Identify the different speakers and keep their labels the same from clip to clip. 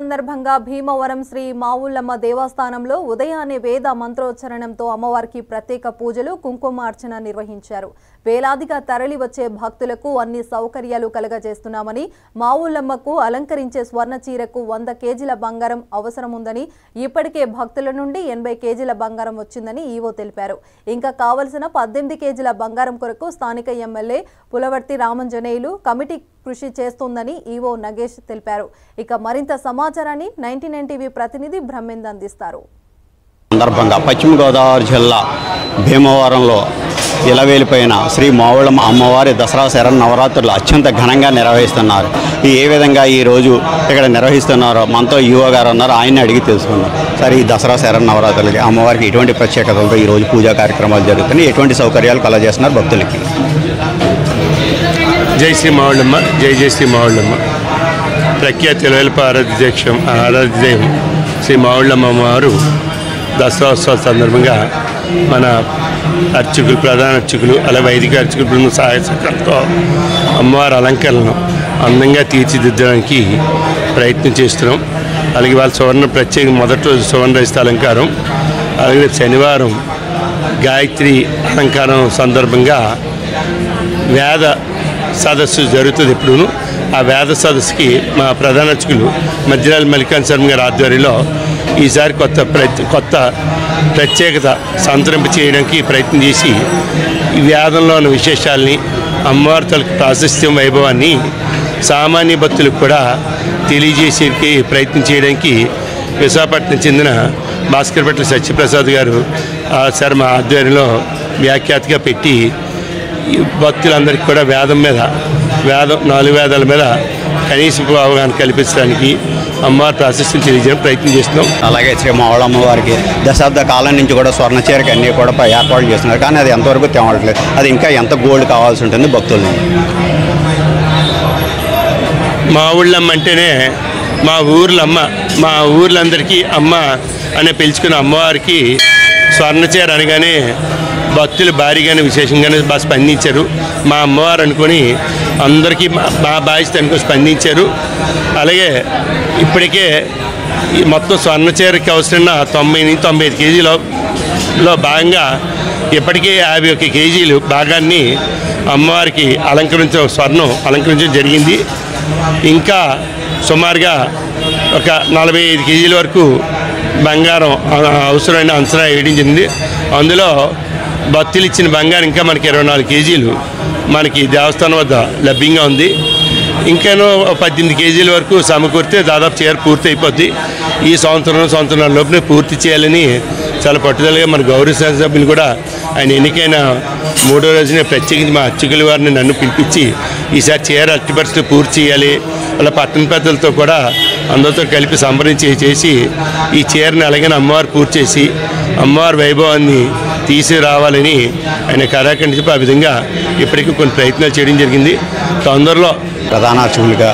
Speaker 1: సందర్భంగా భీమవరం శ్రీ మావుళ్ళమ్మ దేవస్థానంలో ఉదయాన్నే వేద మంత్రోచ్చరణంతో అమ్మవారికి ప్రత్యేక పూజలు కుంకుమార్చన నిర్వహించారు. వేలాదిగా తరలి వచ్చే భక్తులకు అన్ని సౌకర్యాలు కలగజేస్తున్నామని, మావుళ్ళమ్మకు అలంకరించే స్వర్ణ చీరకు 100 కేజీల బంగారం అవసరం ఉందని, ఇప్పటికే భక్తుల నుండి 80 కేజీల బంగారం వచ్చిందని ఈవో తెలిపారు. ఇంకా కావలసిన 18 కేజీల బంగారం కొరకు స్థానిక ఎమ్మెల్యే పులవర్తి రామంజనేయులు కమిటీ కృషి చేస్తోందని ఈవో నగేష్ తెలిపారు. ఇక మరింత సమాచారాన్ని 99 టీవీ ప్రతినిధి బ్రహ్మేంద్ర అందిస్తారు.
Speaker 2: సందర్భంగా పశ్చిమ గోదావరి జిల్లా భీమవరంలో ఇలవేలిపోయిన శ్రీ మావుళ్ళమ్మ అమ్మవారి దసరా శరన్నవరాత్రులు అత్యంత ఘనంగా నిర్వహిస్తున్నారు. ఏ విధంగా ఈరోజు ఇక్కడ నిర్వహిస్తున్నారో మనతో ఈవో గారు ఉన్నారు, ఆయన్ని అడిగి తెలుసుకున్నారు. సరే, ఈ దసరా శరన్నవరాత్రులకి అమ్మవారికి ఎటువంటి ప్రత్యేకతలతో ఈరోజు పూజా కార్యక్రమాలు జరుగుతున్నాయి, ఎటువంటి సౌకర్యాలు కలగజేస్తున్నారు భక్తులకి?
Speaker 3: జై శ్రీ మావుళ్ళమ్మ, జై జై శ్రీ మావుళ్ళమ్మ. ప్రఖ్యాతి ఇలవేల్పు ఆరాధ్యం శ్రీ మావుళ్ళమ్మ అమ్మవారు దసరా ఉత్సవాల సందర్భంగా మన అర్చకులు, ప్రధాన అర్చకులు, అలాగే వైదిక అర్చకుల బృందం సహాయ సహకారంతో అమ్మవారి అలంకరణను అందంగా తీర్చిదిద్దడానికి ప్రయత్నం చేస్తున్నాం. అలాగే వాళ్ళ ప్రత్యేక మొదటి రోజు సువర్ణరహిత అలంకారం, అలాగే శనివారం గాయత్రి అలంకారం సందర్భంగా వేద సదస్సు జరుగుతుంది. ఎప్పుడూ ఆ వేద సదస్సుకి మా ప్రధాన అర్చకులు మధ్యరాల మల్లికార్జున శర్మ గారి ఆధ్వర్యంలో ఈసారి కొత్త ప్రత్యేకత సంతరింప చేయడానికి ప్రయత్నం చేసి ఈ వేదంలో ఉన్న విశేషాలని, అమ్మవారి తలకు ప్రాశస్త్యం వైభవాన్ని సామాన్య భక్తులకు కూడా తెలియజేసే ప్రయత్నం చేయడానికి విశాఖపట్నం చెందిన భాస్కర్పట్ల సత్యప్రసాద్ గారు శర్మ ఆధ్వర్యంలో వ్యాఖ్యాతగా పెట్టి భక్తులందరికీ కూడా వేదం 4 వేదాల మీద కనీస అవగాహన కల్పించడానికి అమ్మవారి ప్రాశస్త్యం తెలియజేయడం ప్రయత్నం చేస్తున్నాం.
Speaker 2: అలాగే శ్రీ మావుళ్ళమ్మ వారికి దశాబ్ద కాలం నుంచి కూడా స్వర్ణ చీరకి అన్నీ కూడా ఏర్పాట్లు చేస్తున్నారు, కానీ అది ఎంతవరకు తేవట్లేదు. అది ఇంకా ఎంత గోల్డ్ కావాల్సి ఉంటుంది భక్తులని?
Speaker 3: మావుళ్ళమ్మ అంటేనే మా ఊర్లమ్మ, మా ఊర్లందరికీ అమ్మ అని పిలుచుకున్న అమ్మవారికి స్వర్ణ చీర అనగానే భక్తులు భారీగానే విశేషంగానే బాగా స్పందించారు. మా అమ్మవారు అనుకొని అందరికీ మా బాధ్యత అనుకుని స్పందించారు. అలాగే ఇప్పటికే ఈ మొత్తం స్వర్ణ చీరకి అవసరమైన 90-95 కేజీలో భాగంగా ఇప్పటికే 51 కేజీలు భాగాన్ని అమ్మవారికి అలంకరించడం జరిగింది. ఇంకా సుమారుగా ఒక 45 కేజీల వరకు బంగారం అవసరమైన అంచనా వేయడం జరిగింది. అందులో భక్తులు ఇచ్చిన బంగారం ఇంకా మనకి 24 కేజీలు మనకి దేవస్థానం వద్ద లభ్యంగా ఉంది. ఇంకానూ 18 కేజీల వరకు సమకూరితే దాదాపు చీర పూర్తి అయిపోద్ది. ఈ సంవత్సరం లోపలే పూర్తి చేయాలని చాలా పట్టుదలగా మన గౌరవ శాసనసభ్యులు కూడా ఆయన ఎన్నికైన 3వ రోజునే ప్రత్యేకించి మా అర్చకుల వారిని నన్ను పిలిపించి ఈసారి చీర అట్టి పరిస్థితి పూర్తి చేయాలి, అలా పట్టణ పెద్దలతో కూడా అందరితో కలిపి సంప్రదించి చేసి ఈ చీరని అలాగే అమ్మవారు పూర్తి చేసి అమ్మవారి వైభవాన్ని తీసుకురావాలని ఆయన కరాఖండి చెప్పి ఆ విధంగా ఇప్పటికీ కొన్ని ప్రయత్నాలు చేయడం జరిగింది. తొందరలో
Speaker 2: ప్రధాన అర్చకులుగా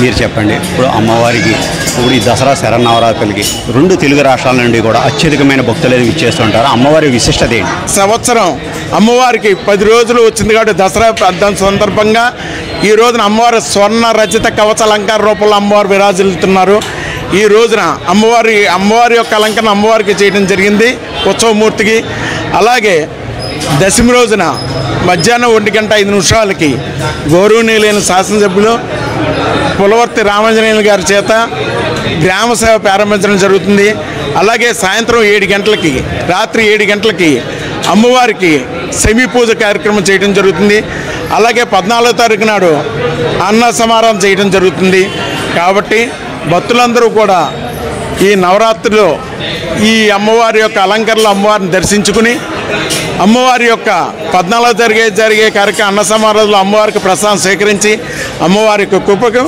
Speaker 2: మీరు చెప్పండి, ఇప్పుడు అమ్మవారికి ఇప్పుడు ఈ దసరా శరన్నవరాత్రులకి 2 తెలుగు రాష్ట్రాల నుండి కూడా అత్యధికమైన భక్తులు ఇచ్చేస్తుంటారు. అమ్మవారి విశిష్టత ఏంటి?
Speaker 4: సంవత్సరం అమ్మవారికి 10 రోజులు వచ్చింది కాబట్టి దసరా దాని సందర్భంగా ఈ రోజున అమ్మవారి స్వర్ణ రచిత కవచ అలంకార రూపంలో అమ్మవారు విరాజిల్లుతున్నారు. ఈ రోజున అమ్మవారి యొక్క అలంకరణ అమ్మవారికి చేయడం జరిగింది ఉత్సవమూర్తికి. అలాగే దశమి రోజున మధ్యాహ్నం 1:05 గౌరవనీయులైన శాసనసభ్యులు పులవర్తి రామంజనేయులు గారి చేత గ్రామ సేవ ప్రారంభించడం జరుగుతుంది. అలాగే సాయంత్రం 7 గంటలకి, రాత్రి 7 గంటలకి అమ్మవారికి సెమీ పూజ కార్యక్రమం చేయడం జరుగుతుంది. అలాగే 14వ తారీఖు నాడు అన్న సమారాధన చేయడం జరుగుతుంది. కాబట్టి భక్తులందరూ కూడా ఈ నవరాత్రిలో ఈ అమ్మవారి యొక్క అలంకరణలో అమ్మవారిని దర్శించుకుని అమ్మవారి యొక్క 14వ జరిగే కార్యక్రమం అన్న సమారాధనలో అమ్మవారికి ప్రసాదం సేకరించి అమ్మవారి యొక్క కృపకు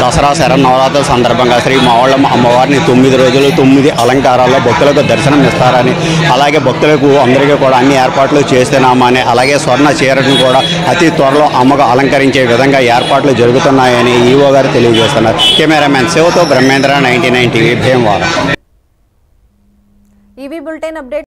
Speaker 2: దసరా శరన్నవరాత్రుల సందర్భంగా శ్రీ మావుళ్ళమ్మ అమ్మవారిని 9 రోజులు 9 అలంకారాల్లో భక్తులకు దర్శనం ఇస్తారని, అలాగే భక్తులకు అందరికీ కూడా అన్ని ఏర్పాట్లు చేస్తున్నామని, అలాగే స్వర్ణ చీరను కూడా అతి త్వరలో అమ్మగా అలంకరించే విధంగా ఏర్పాట్లు జరుగుతున్నాయని ఈవో గారు తెలియజేస్తున్నారు. కెమెరామెన్ శివతో Brahmendra, 99 TV Bhimavaram.
Speaker 1: EV bulletin update.